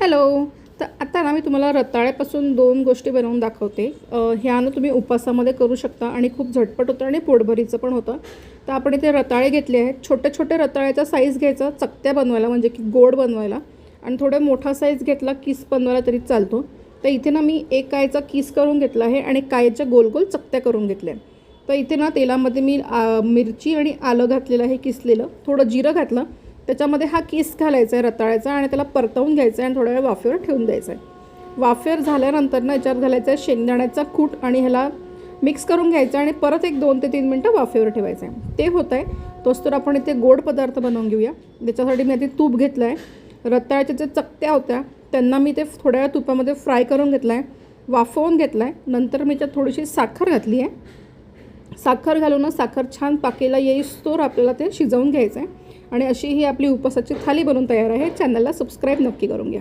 Hello. तर आता ना मी तुम्हाला रताळ्यापासून 2 गोष्टी बनवून दाखवते. ह्या ना तुम्ही उपासामध्ये करू शकता आणि खूप झटपट होतं आणि पोटभरीचं पण होतं. तर आपण इथे रताळे घेतले आहेत. छोटे-छोटे रताळ्याचा साईज घ्यायचा चकत्या बनवायला म्हणजे की गोड बनवायला आणि थोडा मोठा साईज घेतला किस बनवायला तरी चालतो. तर इथे ना मी एक कायचा किस करून घेतला आहे आणि कायच्या गोल-गोल चकत्या करून घेतल्या. तर इथे ना तेलामध्ये मी मिरची आणि आलं घातलेलं आहे किसलेलं. थोडं जिरं घातलं. त्याच्यामध्ये हा किस घालायचा आहे रताळ्याचा आणि त्याला परतवून घ्यायचा आहे आणि थोड्या वेळ वाफेवर ठेवून द्यायचं आहे. वाफेवर झाल्यानंतर ना याच्यावर घालायचं आहे शेंगदाण्याचा कूट आणि ह्याला मिक्स करून घ्यायचं आणि परत एक 2 ते 3 मिनटं वाफेवर ठेवायचं आहे. ते होतं आहे तोच तर आपण इथे गोड पदार्थ बनवून घेऊया. त्याच्यासाठी मी आधी तूप घेतलं आहे. रताळ्याच्या जे चकत्या होत्या त्यांना मी ते थोड्या वेळ तुपामध्ये फ्राय करून घेतलं आहे, वाफवून घेतलं आहे. नंतर मी त्यात थोडीशी साखर घातली आहे. साखर घालून साखर छान पाकेला येईस्तोवर आपल्याला ते शिजवून घ्यायचं आहे आणि अशी ही आपली उपासाची थाली बनवून तयार आहे. चॅनलला सबस्क्राईब नक्की करून घ्या.